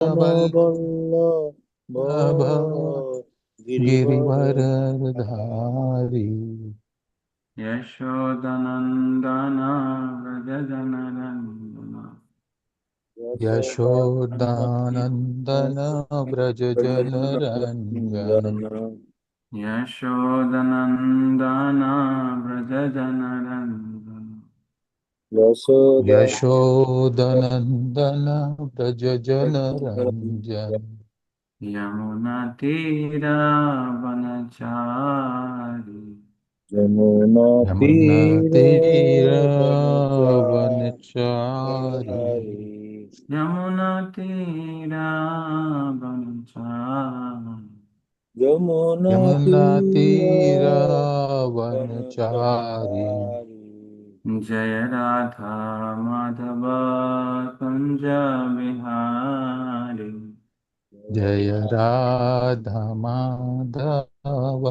वल्लभ गिरिवर गिरिवरधारी यशोदनन्दन व्रजजननन्दन यशोदानन्दन व्रज जनरञ्जन यशोदनन्दन व्रजजननन्दन यशोदा यशोदनन्दन व्रज जनरञ्जन यमुनतीरावनचारि यमुना यमुनातीरावनचारि यमुनतीरावनचारि यमुना यमुनातीरावनचारि जय राधा माधव कुञ्ज बिहारी जय राधा माधव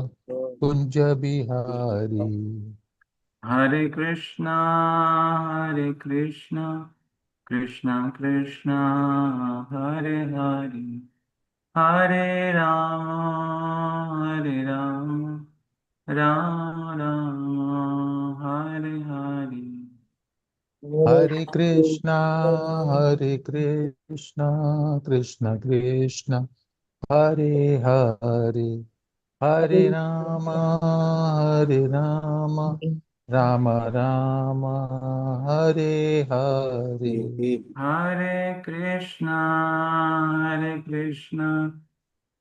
कुञ्ज बिहारी हरे कृष्णा कृष्णा कृष्णा हरे हरे हरे राम राम राम हरे हरे हरे हरे कृष्णा कृष्ण कृष्ण हरे हरे हरे राम राम राम हरे हरे हरे कृष्णा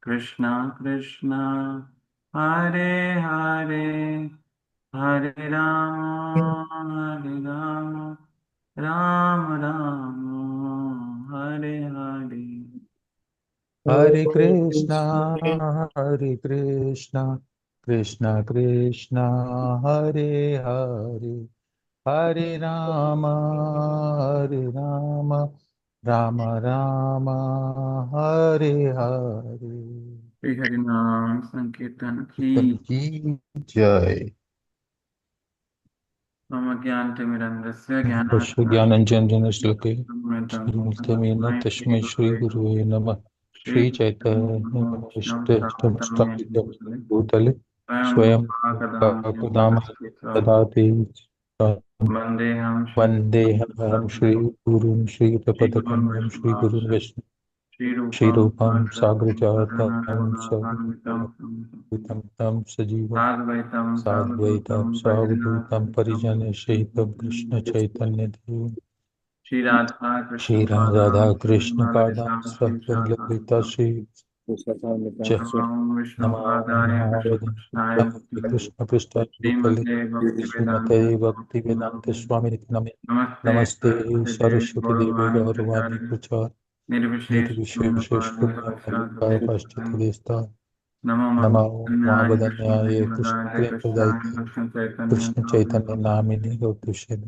कृष्णा कृष्णा हरे हरे हरे राम राम राम हरे हरे हरे कृष्णा कृष्ण कृष्ण हरे हरे हरे राम राम राम हरे हरे श्री हरि नाम संकीर्तन की कीर्तन की जय। मम ज्ञानतिमिरन्धस्य पश्य ज्ञानाञ्जनशलाकया ज्ञानंजन श्लोके श्रीमूर्तमेन तस्मै श्रीगुरुवे श्रीगुरुवे नमः। श्री चैतन्य श्रीकृष्णपरब्रह्मणे भूतले भूतले स्वयं स्वयं रूपाकदामयम् रूपकदाम ददाति वन्देऽहं वन्देऽहं श्रीगुरुं श्रीप्रपदकमलं श्रीगुरुं श्रीगुरुन् वैष्णवं श्रीरूपं श्रीरूपं साग्रजातं सहगणरघुनाथान्वितं सद्वैतं तं सजीवं साद्वैतं साद्वैतं सावधूतं सावधूतं परिजनासहितं परिजनसहितं कृष्णचैतन्यदेवं श्रीराधा कृष्ण श्रीराधा पादान् कृष्ण पादां ललिता ललिता श्रीविशाखान्वितं श्री च नमामि नमो विष्णुपादाय महावदन्ताय कृष्णपृष्ठाय भूतले कृष्ण पृष्ठाय भूतले श्रीमते श्रीमते भक्तिवेदान्त भक्तिवेदांत स्वामी नमे नमस्ते नमस्ते सरस्वती देवी सरस्वती देवी गौरवाणी गौरवाणी प्रचारिणे प्रचार निर्विशेष निर्विशेष शून्यवादी पाश्चात्य देशता नमो नमो महावदन्याय महावदन्याय कृष्णप्रेमदाय कृष्ण कृष्णाय प्रदाय कृष्ण चैतन्य कृष्ण चैतन्य नामिने नामिने गौतुष्य हे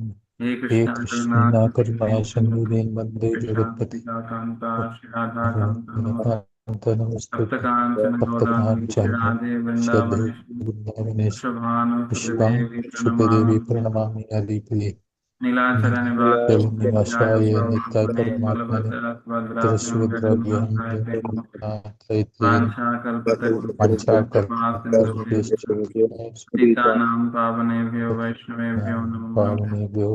हे कृष्ण करुणा कृष्ण सिंधु करुणा सिंधु दीन बंदे कृष्ण जगतपति कविता कांता श्री राधा कांता नमस्ते सप्तकांचन गौरांगी तप्तकाञ्चन राधे श्रद्धे वृंदावनेश्वरी वृन्दावनेश वृषभानुसुते पुष्पां देवी सुखदेवी प्रणमामि प्रणमामि हरिप्रिये नीलाचल निवासाय निवासाय नित्याय गौरवने परमात्मने बलभद्राभ्यां तिरस्वद्रव्यहं जगन्नाथैते वाञ्छाकल्पतरुभ्यश्च कृपासिन्धुभ्यश्च वाञ्छाकल्पतरुभ्यश्च पतितानां पावनेभ्यो वैष्णवेभ्यो नमो नमः पावनेभ्यो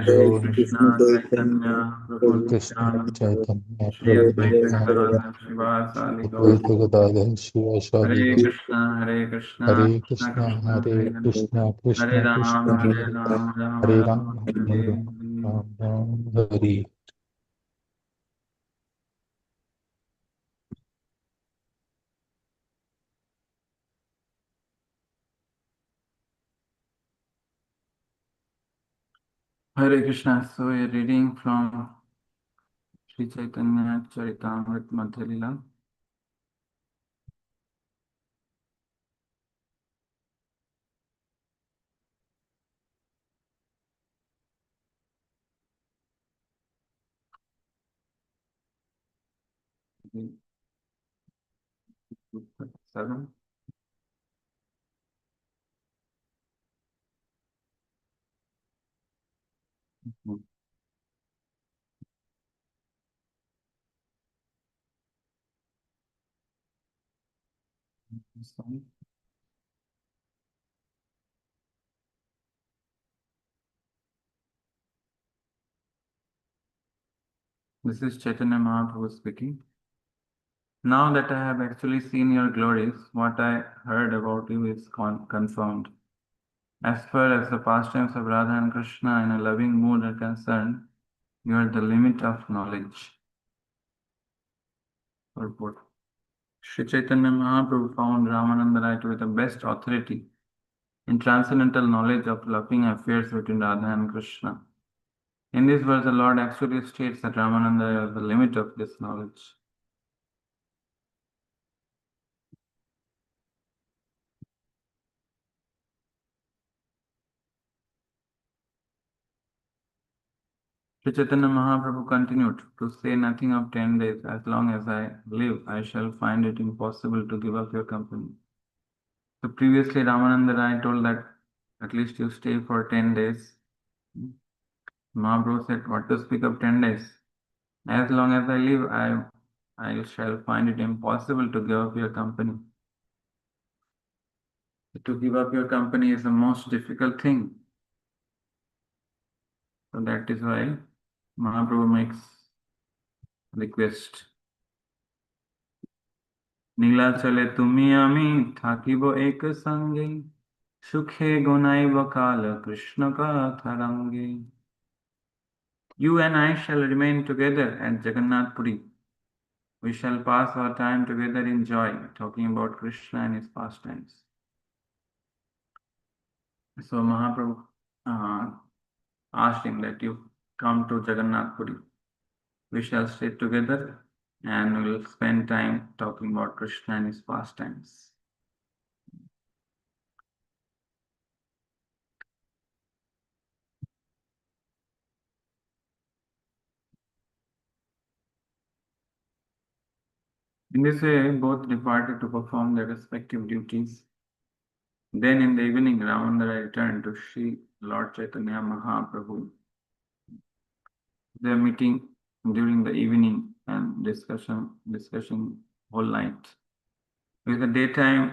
जय वैष्णवेभ्यो श्री कृष्ण चैतन्य प्रभु कृष्ण नित्यानंद चैतन्य श्री प्रभु अद्वैत नित्यानंद गदाधर श्रीवासादि अद्वैत गौर गदाधर शिवासादि हरे गौर कृष्णा हरे कृष्णा कृष्ण कृष्णा हरे हरे हरे कृष्ण हरे कृष्ण राम कृष्ण हरे हरे राम राम हरे राम राम हरे हरे राम हरे राम राम हरे। Hare Krishna. So we are reading from Sri Chaitanya Charitamrita Madhya Lila. Seven. Sorry. This is Chaitanya Mahaprabhu speaking. Now that I have actually seen your glories, what I heard about you is confirmed. As far as the pastimes of Radha and Krishna in a loving mood are concerned, you are the limit of knowledge. Purport. Sri Chaitanya Mahaprabhu found Ramananda Rai to be the best authority in transcendental knowledge of loving affairs between Radha and Krishna. In this verse, the Lord actually states that Ramananda is the limit of this knowledge. Sri Chaitanya Mahaprabhu continued to say nothing of 10 days. As long as I live, I shall find it impossible to give up your company. So previously, Ramananda Rai told that at least you stay for 10 days. Mahaprabhu said, what to speak of 10 days? As long as I live, I shall find it impossible to give up your company. To give up your company is the most difficult thing. So that is why Mahaprabhu makes request. নীলাচলে তুমি আমি থাকিব এক সঙ্গে সুখে গোনাইব কাল কৃষ্ণ কথা রঙ্গে You and I shall remain together at Jagannath Puri. We shall pass our time together in joy, talking about Krishna and his pastimes. So Mahaprabhu asked him that you come to Jagannath Puri. We shall stay together and we will spend time talking about Krishna and his pastimes. In this way, both departed to perform their respective duties. Then in the evening, Ramananda returned to Sri Lord Chaitanya Mahaprabhu. They are meeting during the evening and discussing whole night. With the daytime,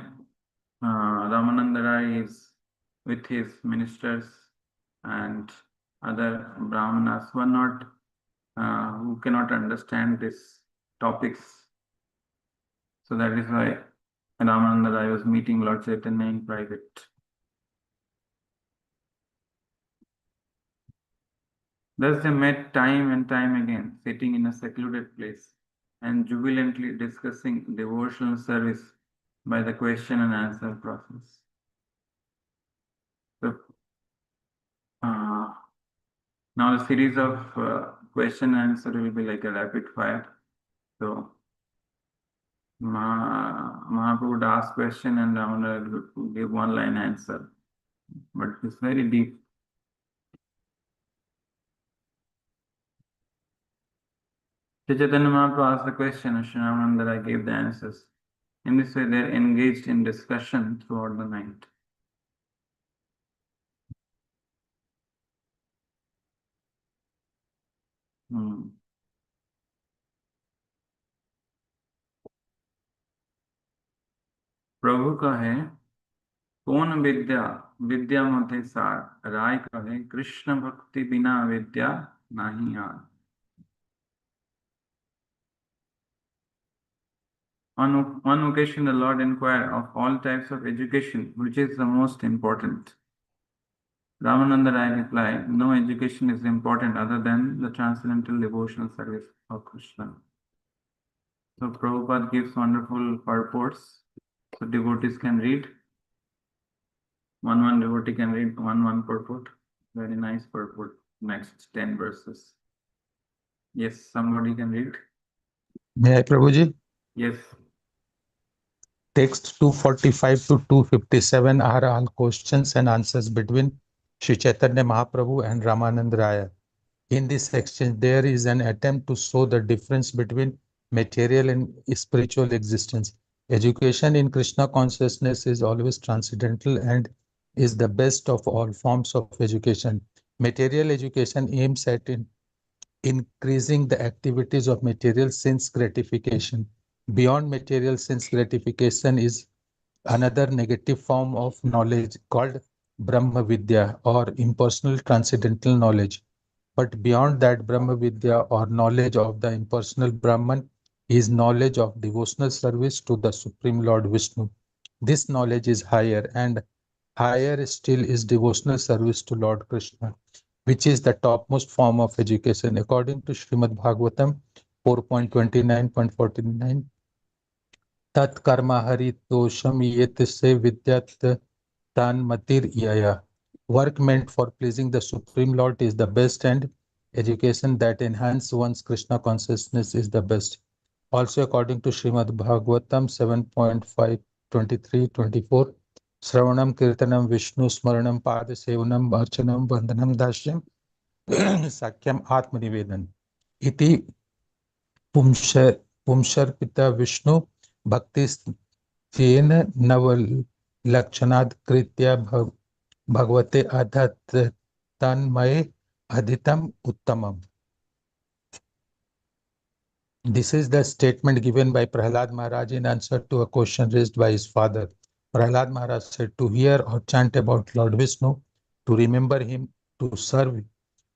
Ramananda Rai is with his ministers and other brahmanas who are not, who cannot understand these topics. So that is why Ramananda Rai was meeting Lord Chaitanya in private. Thus they met time and time again, sitting in a secluded place and jubilantly discussing devotional service by the question and answer process. So, now the series of question and answer will be like a rapid fire. So Mahaprabhu would ask question and Ramananda would give one line answer, but it's very deep. Chaitanya Mahaprabhu asked the question and Sri Ramananda Rai gave the answers. In this way, they are engaged in discussion throughout the night. प्रभु कहे कौन विद्या विद्या मते सार राय कहे कृष्ण भक्ति बिना विद्या नहीं are. On one occasion, the Lord inquired of all types of education, which is the most important. Ramananda Rai replied, no education is important other than the transcendental devotional service of Krishna. So Prabhupada gives wonderful purports, so devotees can read. One devotee can read one purport. Very nice purport. Next 10 verses. Yes, somebody can read. May I, Prabhuji? Yes. Text 245 to 257 are all questions and answers between Sri Chaitanya Mahaprabhu and Ramananda Raya. In this exchange, there is an attempt to show the difference between material and spiritual existence. Education in Krishna consciousness is always transcendental and is the best of all forms of education. Material education aims at increasing the activities of material sense gratification. Beyond material sense gratification is another negative form of knowledge called Brahma Vidya or impersonal transcendental knowledge. But beyond that, Brahma Vidya or knowledge of the impersonal Brahman is knowledge of devotional service to the Supreme Lord Vishnu. This knowledge is higher, and higher still is devotional service to Lord Krishna, which is the topmost form of education. According to Srimad Bhagavatam 4.29.49, Tat karma haritosham yet se vidyat tan matir yaya. Work meant for pleasing the Supreme Lord is the best, and education that enhances one's Krishna consciousness is the best. Also, according to Srimad Bhagavatam 7.5.23.24, Sravanam Kirtanam Vishnu Smaranam Pada Sevanam Archanam Bandhanam Dashyam Sakyam Atmanivedan. Iti Pumsharpita Vishnu Bhakti Chen Naval Lakshanad Kritya Bhagavate Adhat Tanmay Adhitam Uttamam. This is the statement given by Prahlad Maharaj in answer to a question raised by his father. Prahlad Maharaj said, to hear or chant about Lord Vishnu, to remember him, to serve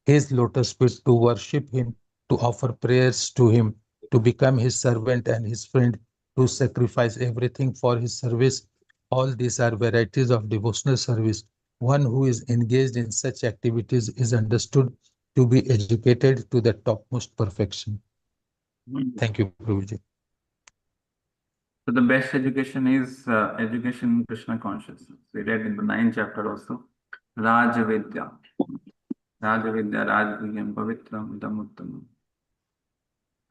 his lotus feet, to worship him, to offer prayers to him, to become his servant and his friend, to sacrifice everything for his service. All these are varieties of devotional service. One who is engaged in such activities is understood to be educated to the topmost perfection. Thank you, Prabhuji. So the best education is education in Krishna consciousness. We read in the 9th chapter also. Rajavidya. Rajavidya, Rajvigyam, Pavitram, Damuttam.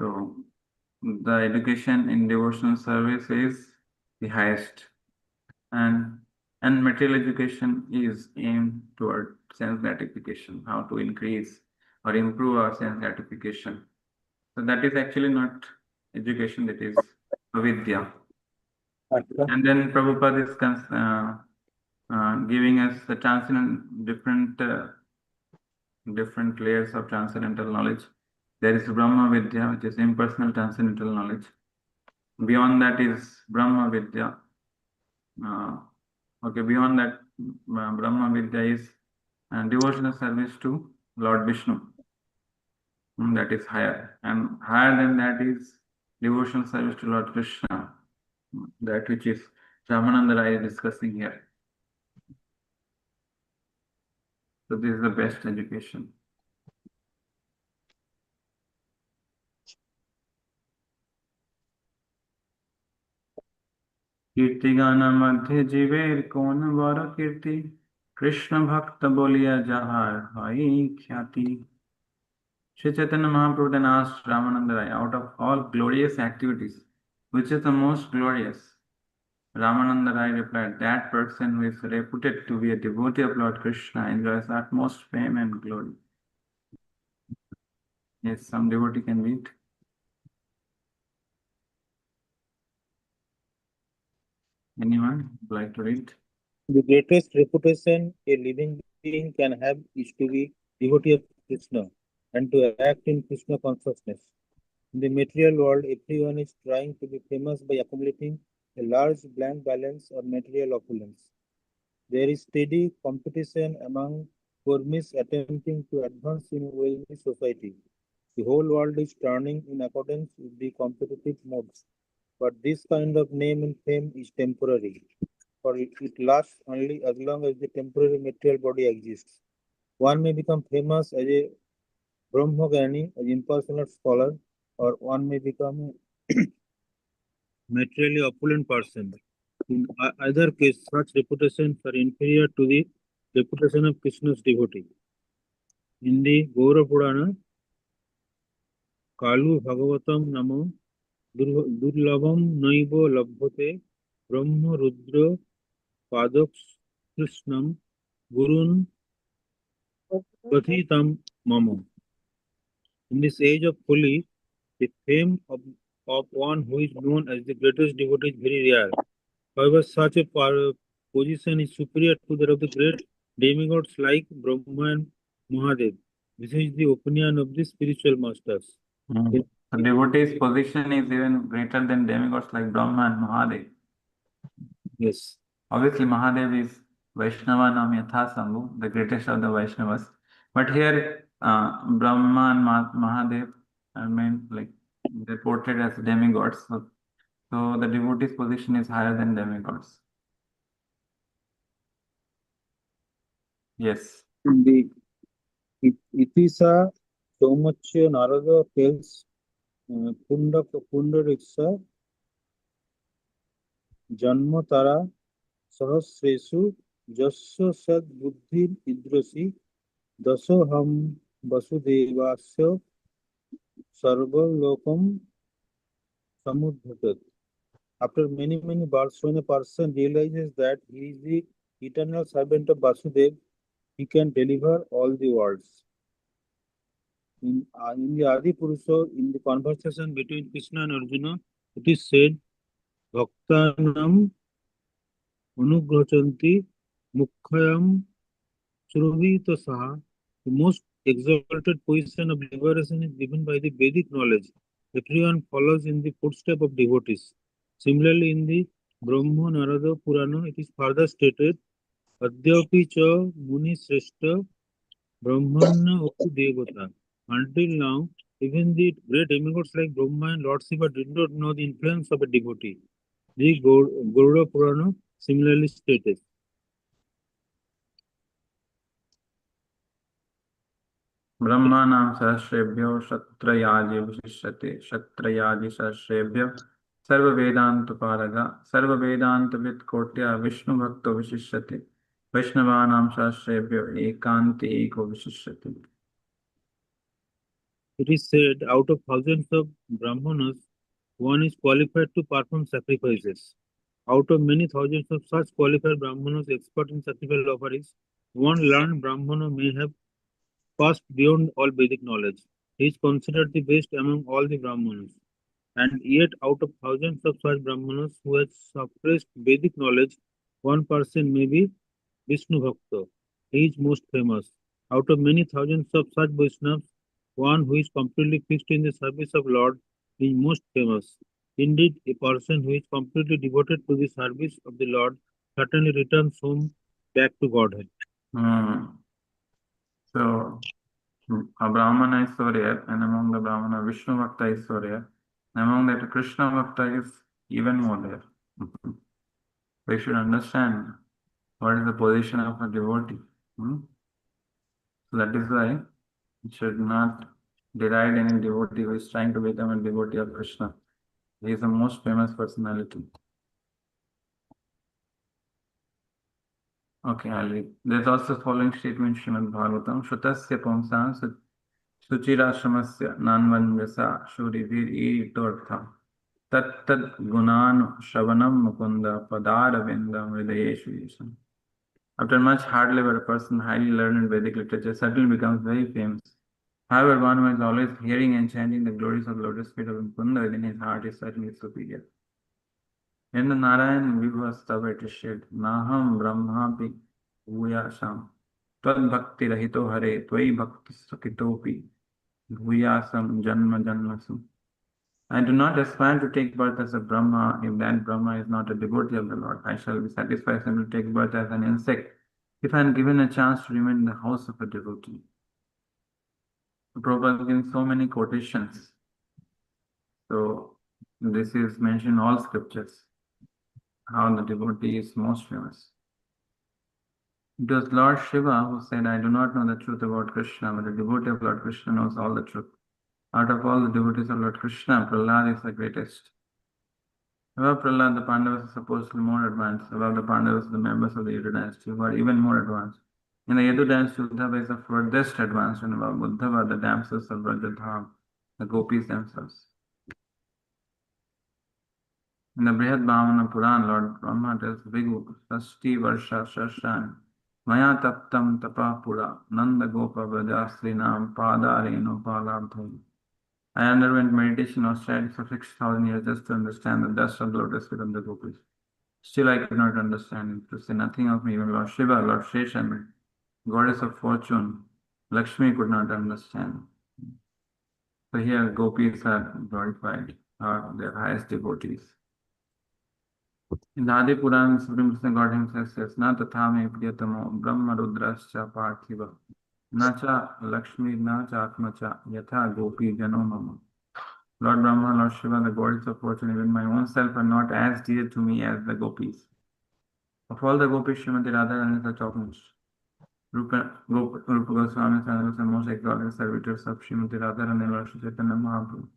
So the education in devotional service is the highest. And material education is aimed toward sense gratification, how to increase or improve our sense gratification. So that is actually not education, that is avidya. And then Prabhupada is giving us the transcendent different layers of transcendental knowledge. There is Brahma Vidya, which is impersonal transcendental knowledge. Beyond that is Brahma Vidya. Beyond that, Brahma Vidya is devotional service to Lord Vishnu. That is higher. And higher than that is devotional service to Lord Krishna. That which is Ramananda Rai is discussing here. So this is the best education. कीर्तिगान मध्य जीवेर कौन वर कीर्ति कृष्ण भक्त बोलिया जहार high ख्याति. Sri Chaitanya Mahaprabhu then asked Ramananda Rai, out of all glorious activities, which is the most glorious? Ramananda Rai replied, that person who is reputed to be a devotee of Lord Krishna enjoys utmost fame and glory. Yes, some devotee can meet. Anyone would like to read? The greatest reputation a living being can have is to be devotee of Krishna and to act in Krishna consciousness. In the material world, everyone is trying to be famous by accumulating a large blank balance or material opulence. There is steady competition among Burmese attempting to advance in a wealthy society. The whole world is turning in accordance with the competitive modes. But this kind of name and fame is temporary, for it lasts only as long as the temporary material body exists. One may become famous as a Brahmagani, an impersonal scholar, or one may become a materially opulent person. In either case, such reputations are inferior to the reputation of Krishna's devotee. In the Gaura Purana, Kalu Bhagavatam Namo Durlabam Naibo Labhote Brahma Rudra Padoks Krishnam Gurun Pathitam Mamo. In this age of folly, the fame of one who is known as the greatest devotee is very rare. However, such a position is superior to that of the great demigods like Brahma and Mahadev. This is the opinion of the spiritual masters. The devotee's position is even greater than demigods like Brahma and Mahadev. Yes. Obviously, Mahadev is Vaishnava Nam Yatha Sambhu, the greatest of the Vaishnavas. But here, Brahma and Mahadev are like they're portrayed as demigods. So the devotee's position is higher than demigods. Yes. Indeed. Itisa Saumachya Narada tells Pundariksa Janma Tara Sahasresu Jasya Sad Buddhi Idrasi Dasoham Vasudevasya Sarva Lokam Samudhatat. After many births, when a person realizes that he is the eternal servant of Vasudev, he can deliver all the worlds. In the Adi Purusha, in the conversation between Krishna and Arjuna, it is said, Bhaktanam Anugrachanti Mukhyam Survita Saha. The most exalted position of liberation is given by the Vedic knowledge. Everyone follows in the footsteps of devotees. Similarly, in the Brahma Narada Purana, it is further stated, Adyapi cha Muni Sreshta Brahmana Oku Devata. Until now, even the great demigods like Brahma and Lord Shiva did not know the influence of a devotee. The Garuda Purana similarly stated. Brahmanam Sahasrebhyo Shatrayaji Vishishyate Shatrayaji Sahasrebhyo Sarva Vedanta Paraga Sarva Vedanta Vid Kotya Vishnu Bhakto Vishishyate Vaishnavanam Sahasrebhyo Ekanti Eko Vishishyate. It is said, out of thousands of Brahmanas, one is qualified to perform sacrifices. Out of many thousands of such qualified Brahmanas expert in sacrificial offerings, one learned Brahmana may have passed beyond all Vedic knowledge. He is considered the best among all the Brahmanas. And yet, out of thousands of such Brahmanas who have suppressed Vedic knowledge, one person may be Vishnu Bhakta. He is most famous. Out of many thousands of such Vaishnavas, one who is completely fixed in the service of Lord is most famous. Indeed, a person who is completely devoted to the service of the Lord certainly returns home back to Godhead. So, a Brahmana is so rare, and among the Brahmana, Vishnu Bhakta is so rare. Among that, Krishna Bhakta is even more rare. We should understand what is the position of a devotee. So that is why we should not deride any devotee who is trying to become a devotee of Krishna. He is the most famous personality. Okay, I'll read. There's also the following statement in Srimad Bhagavatam. Shutasya pumsam suchirashramasya nanvanvyasa shurivir itortha tat tat gunan shravanam mukunda padaravindam hridayeshu yesam. After much hard labor, a person highly learned in Vedic literature suddenly becomes very famous. However, one who is always hearing and chanting the glories of the lotus feet of Mukunda within his heart is certainly superior. In the Narayan Vibhastava it is said, Naham Brahmapi Bhuyasam Tvad Bhakti Rahito Hare Tvai Bhakti Sakitopi Bhuyasam Janma Janmasam. I do not aspire to take birth as a Brahma if that Brahma is not a devotee of the Lord. I shall be satisfied simply to take birth as an insect if I am given a chance to remain in the house of a devotee. Prabhupada is giving so many quotations. So this is mentioned in all scriptures, how the devotee is most famous. It was Lord Shiva who said, I do not know the truth about Krishna, but the devotee of Lord Krishna knows all the truth. Out of all the devotees of Lord Krishna, Prahlad is the greatest. Above Prahlad, the Pandavas are supposed to be more advanced. Above the Pandavas, the members of the Yadu dynasty who are even more advanced. In the Yadu dynasty, Uddhava is the furthest advanced, and above Uddhava, the damsels of Brajadham, the gopis themselves. In the Brihad Bhavana Puran, Lord Brahma tells Bhigu, Sasti Varsha Shashan, Maya Taptam Tapa Pura, Nanda Gopa Vrajasri Nam Padareno Palabdham. I underwent meditation or studied for 6,000 years just to understand the dust of the lotus feet of the gopis. Still, I could not understand it. To say nothing of me, even Lord Shiva, Lord Sheshan, goddess of fortune, Lakshmi could not understand. So here, gopis are glorified, are their highest devotees. In the Adi Puran, Supreme Krishna God himself says, Na tatha me priyatamo brahma rudrascha parthiva na cha lakshmi na cha atma cha yatha gopi jano mama. Lord Brahma, Lord Shiva, the gods of fortune, even my own self are not as dear to me as the gopis. Of all the gopis, Srimati Radha is the topmost. Rupa Goswami is the most exalted servitors of Srimati Radha and Lord Chaitanya Mahaprabhu.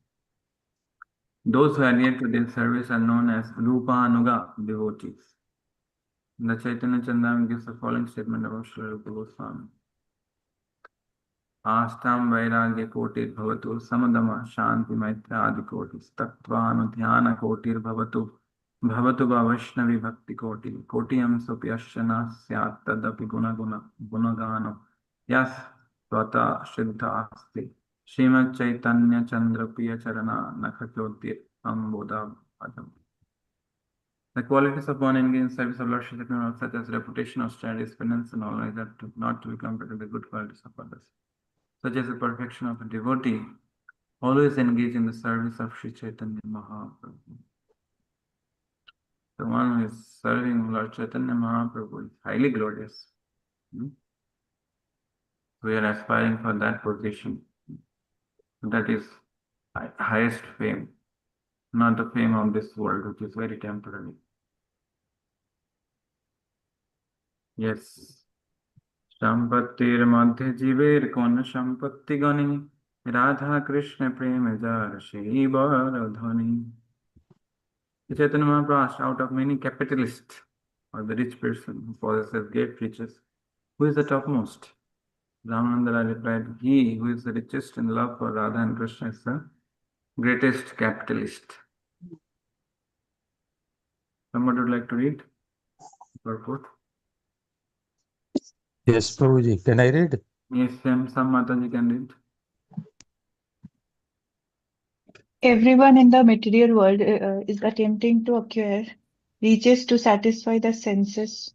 Those who adhere to their service are known as Rupa Anuga devotees. The Chaitanya Chandam gives the following statement about Sri Rupa Goswami. Astam Vairagya Kotir Bhavatu Samadama Shanti Maitra Adi Kotis Tattvanu Dhyana Kotir Bhavatu Bhavatu Vaishnavi Bhakti Koti Kotiyam Supyashana Syat Tadapi Gunagano Yas Svata Shuddha Asti Srimad Chaitanya Chandra Priya Charana Nakhachotir Amboda Adam. The qualities of one engaged in service of Lord Shri Krishna, such as reputation, austerity, penance, and knowledge, that not to be compared to the good qualities of others, such as the perfection of a devotee, always engaged in the service of Sri Chaitanya Mahaprabhu. The one who is serving Lord Chaitanya Mahaprabhu is highly glorious. We are aspiring for that position. That is highest fame, not the fame of this world, which is very temporary. Yes. Sampattir madhya jiver kon sampatti gani Radha Krishna prema jar shri baradhani. The Chaitanya Mahaprabhu asked, out of many capitalists or the rich person who possesses great riches, who is the topmost? Ramananda replied, he who is the richest in love for Radha and Krishna is the greatest capitalist. Somebody would like to read? Purport? Yes, Prabhuji. Can I read? Yes, some Mataji can read. Everyone in the material world is attempting to acquire riches to satisfy the senses.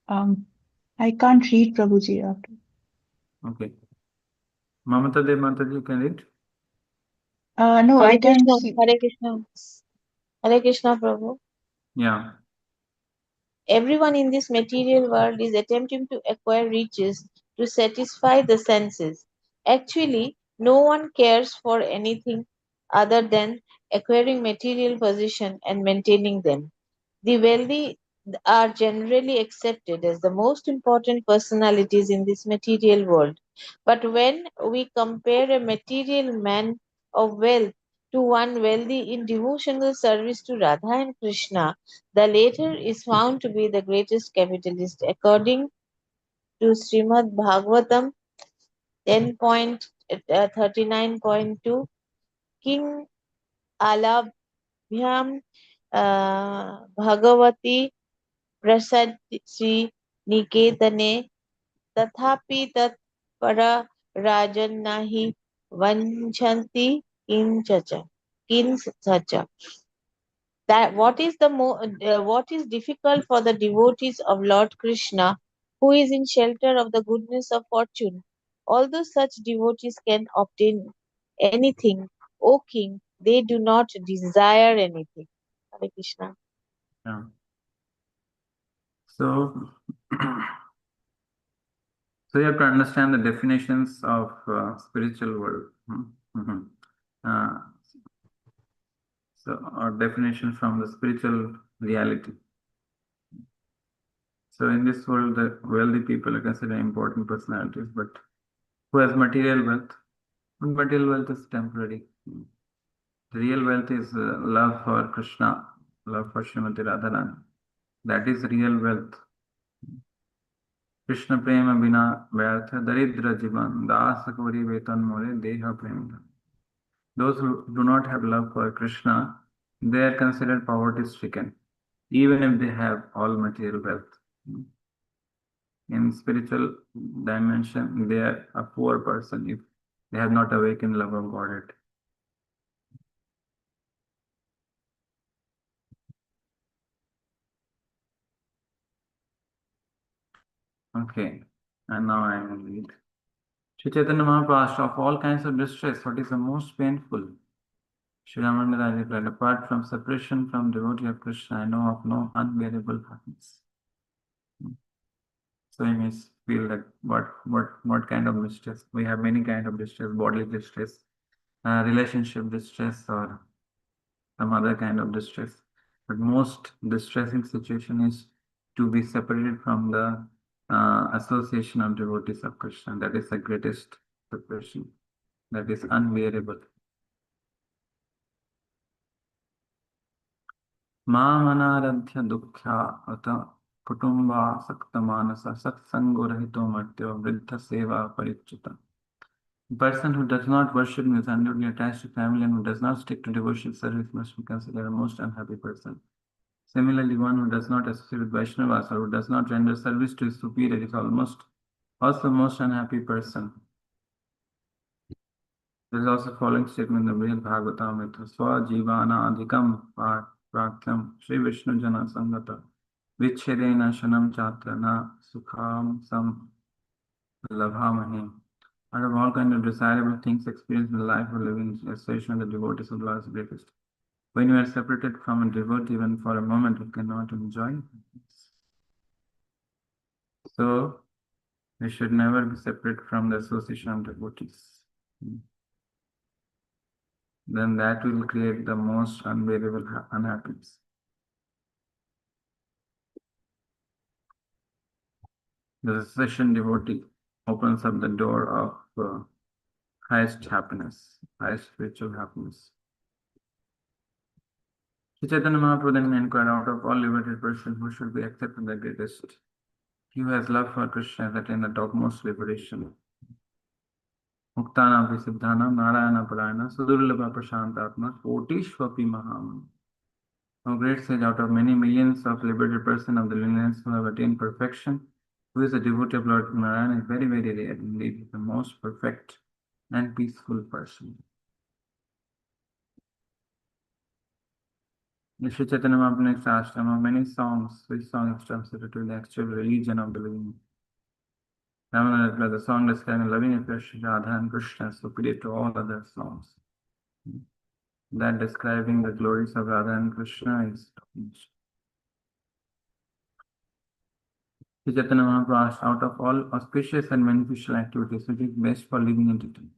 I can't read Prabhuji after. Okay. Mamata Dev Mataji can read? No, I can see. Hare Krishna. Hare Krishna, Prabhu. Yeah. Everyone in this material world is attempting to acquire riches to satisfy the senses. Actually, no one cares for anything other than acquiring material possession and maintaining them. The wealthy are generally accepted as the most important personalities in this material world. But when we compare a material man of wealth to one wealthy in devotional service to Radha and Krishna, the latter is found to be the greatest capitalist. According to Srimad Bhagavatam 10.39.2, King Alabhyam Bhagavati Prasad Sri Niketane तथापि तत् राजन्नाहि vanchanti kinchacha. That what is difficult for the devotees of Lord Krishna, who is in shelter of the goodness of fortune. Although such devotees can obtain anything, O king, they do not desire anything. Hare Krishna. Yeah. So, so you have to understand the definitions of spiritual world. Or definition from the spiritual reality. So in this world, the wealthy people are considered important personalities, but who has material wealth? Material wealth is temporary. The real wealth is love for Krishna, love for Srimati Radharani. That is real wealth. Krishna prema bina vyartha daridra jivan dasa kori vetan more deha prema. Those who do not have love for Krishna, they are considered poverty stricken, even if they have all material wealth. In spiritual dimension, they are a poor person if they have not awakened love of Godhead. Okay, and now I will read. Sri Chaitanya Mahaprabhu asked, of all kinds of distress, what is the most painful? Sri Ramananda replied, apart from separation from devotee of Krishna, I know of no unbearable happiness. So you may feel that what kind of distress? We have many kind of distress, bodily distress, relationship distress, or some other kind of distress. But most distressing situation is to be separated from the association of devotees of Krishna. That is the greatest separation. That is unbearable. Mamanaradhya dukkha ata kutumba saktamanasa satsango rahito martyo vriddha seva parichuta. A person who does not worship and is unduly attached to family and who does not stick to devotional service must be considered a most unhappy person. Similarly, one who does not associate with Vaishnavas or who does not render service to his superior is also most unhappy person. There is also following statement in the Brihad Bhagavatam: Swa jivana adhikam pratyam Shri Vishnu jana sangata vichedena shanam chatra na sukham sam labhamahe. Out of all kinds of desirable things experienced in the life of living, association of the devotees of Lord is greatest. When you are separated from a devotee, even for a moment, you cannot enjoy it. So, we should never be separate from the association of devotees. Then that will create the most unbearable unhappiness. The association devotee opens up the door of highest happiness, highest spiritual happiness. Sri Chaitanya Mahaprabhu then inquired, out of all liberated persons, who should be accepted the greatest? He who has love for Krishna has attained the topmost liberation. Muktana Visiddhana Narayana Parayana Sudurlabha Prashantatma Kotishvapi Mahamani. O great sage, out of many millions of liberated persons of the lineage who have attained perfection, who is a devotee of Lord Narayana, is very, very rare. Indeed, is the most perfect and peaceful person. The Sri Chaitanya Mahaprabhu next asked, among many songs, which song is translated to the actual religion of the living? Ramananda replied, the song describing loving affairs of Radha and Krishna is superior to all other songs. That describing the glories of Radha and Krishna is Sri Chaitanya Mahaprabhu asked, out of all auspicious and beneficial activities, which is best for living entity?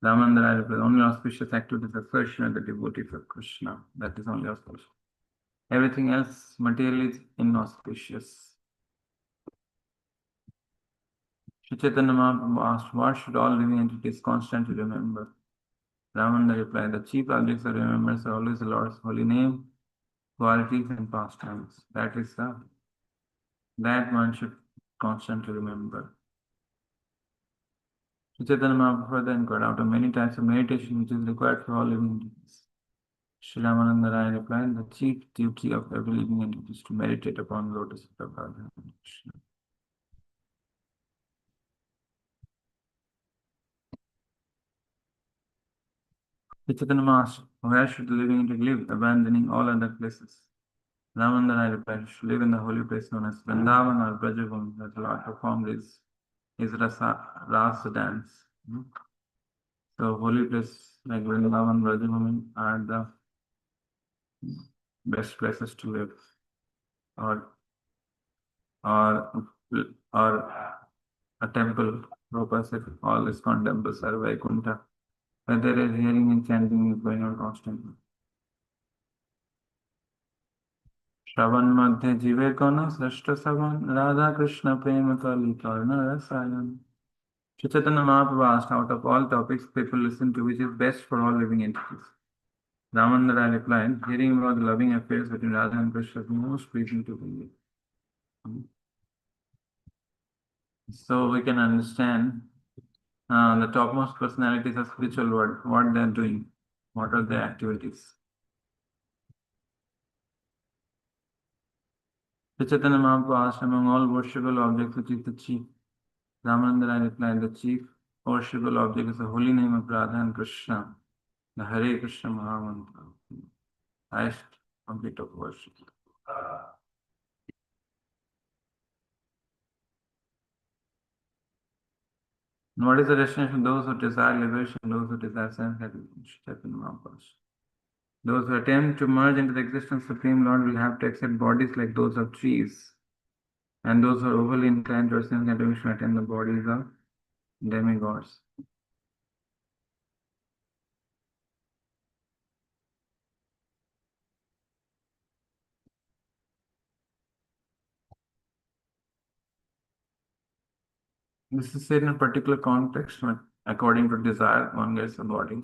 Ramananda replied, only auspicious activities are assertion of the devotees of Krishna. That is only auspicious. Everything else material is inauspicious. Sri Chaitanya Mahaprabhu asked, what should all living entities constantly remember? Ramananda replied, the chief objects of remembrance are always the Lord's holy name, qualities and pastimes. That one should constantly remember. Sri Chaitanya Mahaprabhu further inquired, out of many types of meditation which is required for all living entities. Sri Ramananda Rai replied, the chief duty of every living entity is to meditate upon the lotus feet of Radha and Krishna. Sri Chaitanya asked, where should the living entity live, abandoning all other places? Ramananda Rai replied, should live in the holy place known as Vrindavan or Brajabhumi, that the Lord performed his rasa dance. So holy place like Vrindavan, Brajabhumi are the best places to live, or a temple. Prabhupada said all ISKCON temples are Vaikuntha, where there is hearing and chanting is going on constantly. Shravan Madhya Jive Kona Srashta Savan Radha Krishna Prema Kali Karna Rasayan. Sri Chaitanya Mahaprabhu asked, out of all topics people listen to, which is best for all living entities? Ramananda Rai replied, hearing about the loving affairs between Radha and Krishna is most pleasing to me. So we can understand the topmost personalities of spiritual world, what they are doing, what are their activities. Sri Chaitanya Mahaprabhu asked, among all worshipable objects, which is the chief? Ramananda Rai replied, the chief worshipable object is the holy name of Radha and Krishna, the Hare Krishna Mahamantra, highest object of worship. And what is the destination? Those who desire liberation, those who desire sense gratification. Those who attempt to merge into the existence of Supreme Lord will have to accept bodies like those of trees. And those who are overly inclined to sense gratification attain the bodies of demigods. This is said in a particular context, but according to desire, one gets a body.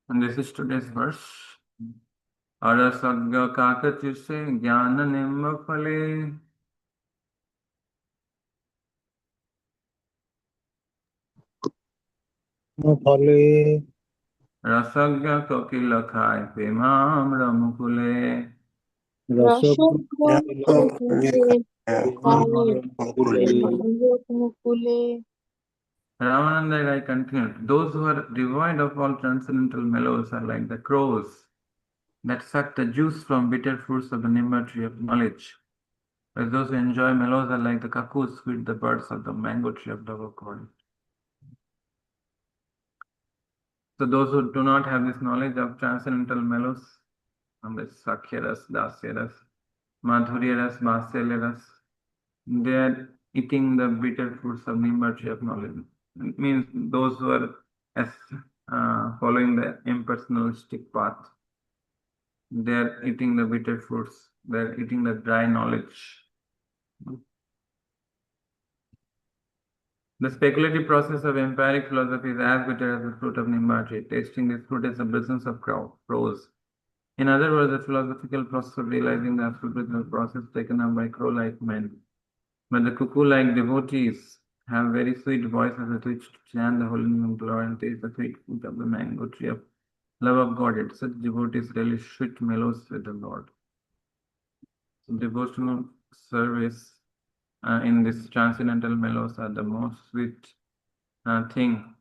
And this is today's verse. Arasagya kakachise jnana nimba phale. phale Rasagya kokila khai pemamra mukule. rasagya Ramananda Rai continued, those who are devoid of all transcendental mellows are like the crows that suck the juice from bitter fruits of the nimba tree of knowledge. Whereas those who enjoy mellows are like the cuckoos who eat the birds of the mango tree of devotion. So those who do not have this knowledge of transcendental mellows, and the Sakhyaras, Dasyaras, Madhuryaras, Vasalyaras, they are eating the bitter fruits of nimba tree of knowledge. It means those who are following the impersonalistic path, they are eating the bitter fruits, they are eating the dry knowledge. The speculative process of empiric philosophy is as bitter as the fruit of nimba tree. Tasting this fruit is the business of crows. In other words, the philosophical process of realizing the absolute wisdom process taken up by crow-like men. But the cuckoo-like devotees have very sweet voices with which to chant the holy name of the Lord and taste the sweet fruit of the mango tree of love of God. Yet such devotees relish sweet mellows with the Lord. So devotional service in this transcendental mellows are the most sweet thing.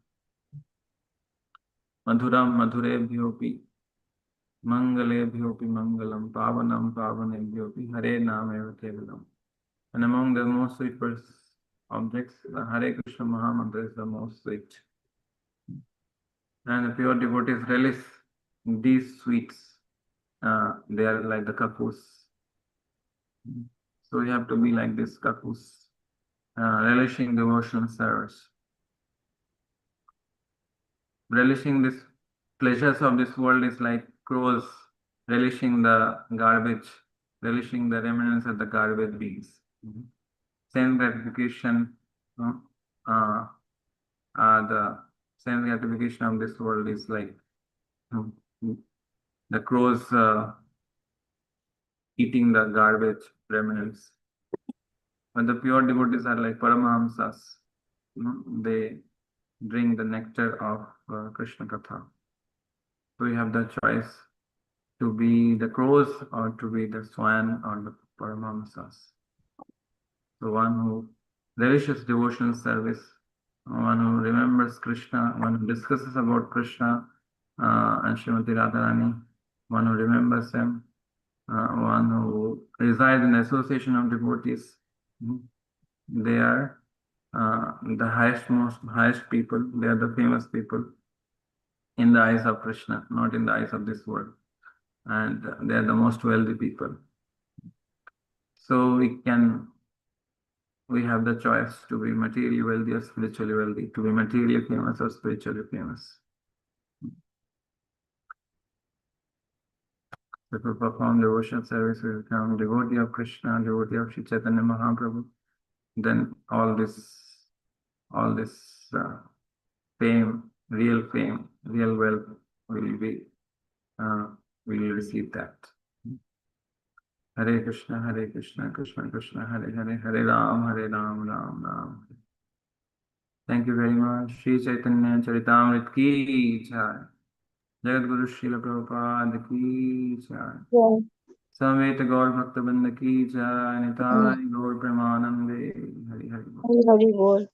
Madhuram madhurebhyopi mangalebhyopi mangalam pavanam pavanebhyopi hare nameva kevalam. And among the most sweet objects, the Hare Krishna Mahamantra is the most sweet. And the pure devotees relish these sweets. They are like the cuckoos. So you have to be like this cuckoos, relishing devotional service. Relishing these pleasures of this world is like crows relishing the garbage, relishing the remnants of the garbage beans. Sense gratification, the sense gratification of this world is like the crows eating the garbage remnants. But the pure devotees are like Paramahamsas. They drink the nectar of Krishna Katha. So you have the choice to be the crows or to be the swan or the Paramahamsas. The one who relishes devotional service, one who remembers Krishna, one who discusses about Krishna and Srimati Radharani, one who remembers him, one who resides in the association of devotees. They are the highest people. They are the famous people in the eyes of Krishna, not in the eyes of this world. And they are the most wealthy people. So we have the choice to be materially wealthy or spiritually wealthy, to be materially famous or spiritually famous. If we perform devotional service, we become devotee of Krishna, devotee of Sri Chaitanya Mahaprabhu, then all this fame, real wealth will be, we will receive that. Hare Krishna, Krishna Krishna, Hare Hare, Hare Ram, Ram Ram. Thank you very much. Sri Chaitanya Charitamrita ki jai. Jagat Guru Srila Prabhupada ki jai. Samveta Gaur Bhakta Vrinda ki jai. Nitai Gaur Premanande. Hari Hari Bol. Hari Bol.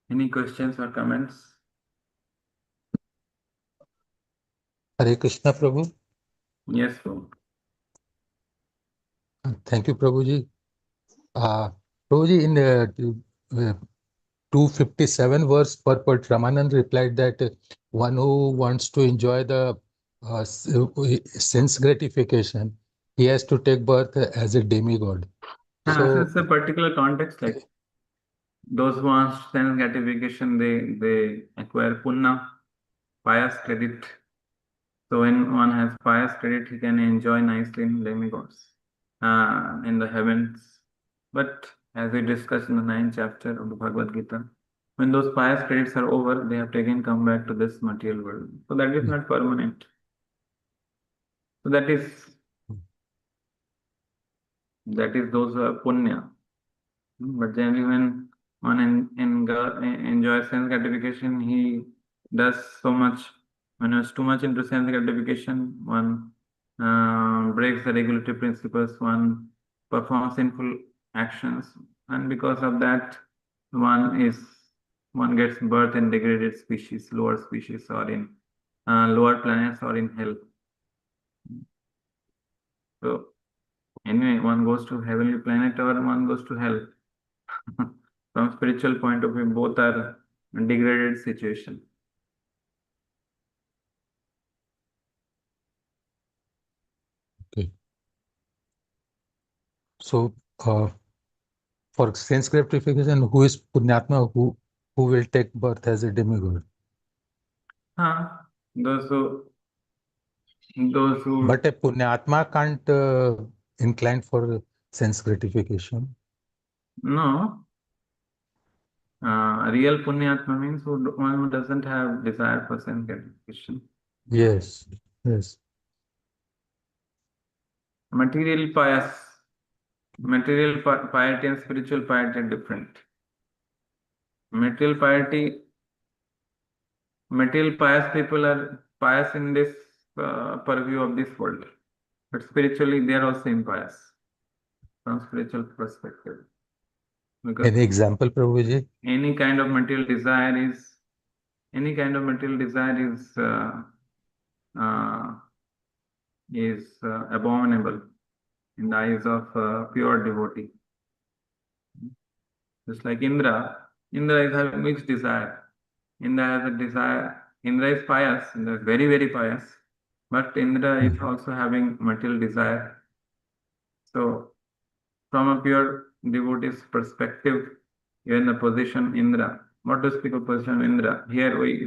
Any questions or comments? Hare Krishna, Prabhu. Yes, Prabhu. Thank you, Prabhuji. Prabhuji, in 257 verse purport, Ramanand replied that one who wants to enjoy the sense gratification, he has to take birth as a demigod. So it's a particular context, like those who want sense gratification, they acquire punna, pious credit. So when one has pious credit, he can enjoy nicely in demigods, in the heavens. But as we discussed in the 9th chapter of the Bhagavad Gita, when those pious credits are over, they have to again come back to this material world. So that is not permanent. So that is those who are punya. But generally, when one enjoys sense gratification, he does so much. When it's too much into sense gratification, one breaks the regulatory principles, one performs sinful actions, and because of that, one gets birth in degraded species, lower species, or in lower planets, or in hell. So anyway, one goes to heavenly planet or one goes to hell. From spiritual point of view, both are degraded situation. Okay. So for sense gratification, who is Punyatma, who will take birth as a demigod? Those who But a Punyatma can't incline for sense gratification. No. Real Punyatma means one who doesn't have desire for sense gratification. Yes, yes. Material piety and spiritual piety are different. Material pious people are pious in this purview of this world, but spiritually they are also impious from spiritual perspective. Because Any example, Prabhuji? any kind of material desire is abominable in the eyes of pure devotee. Just like Indra is having mixed desire. Indra is pious, Indra is very, very pious, but Indra is also having material desire. So, from a pure devotee's perspective, you are in the position Indra. What to speak of position of Indra? Here we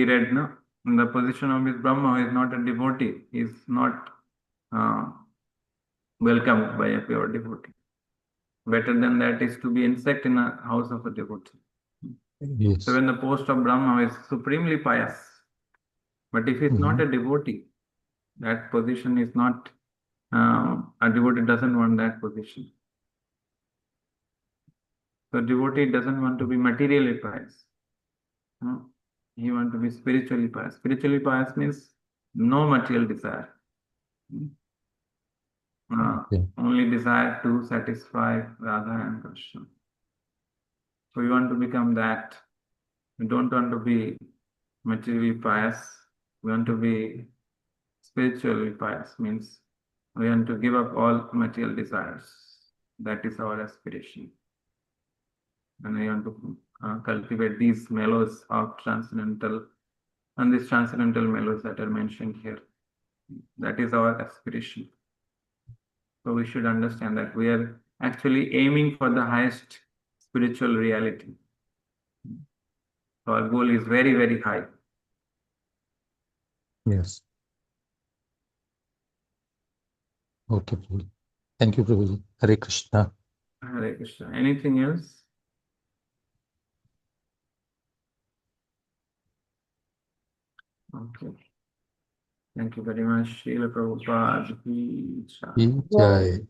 read, no? In the position of his Brahma, who is not a devotee, he is not welcomed by a pure devotee. Better than that is to be insect in a house of a devotee. Yes. So when the post of Brahma is supremely pious, but if he's not a devotee, that position is not, a devotee doesn't want that position. So devotee doesn't want to be materially pious. He wants to be spiritually pious. Spiritually pious means no material desire. Only desire to satisfy Radha and Krishna. So we want to become that. We don't want to be materially pious. We want to be spiritually pious, means we want to give up all material desires. That is our aspiration. And we want to cultivate these mellows of transcendental, and these transcendental mellows that are mentioned here. That is our aspiration. So we should understand that we are actually aiming for the highest spiritual reality. So our goal is very, very high. Yes. Okay, Prabhuji. Thank you, Prabhuji. Hare Krishna. Hare Krishna. Anything else? Okay. Thank you very much. Srila Prabhupada ki jai. Jai.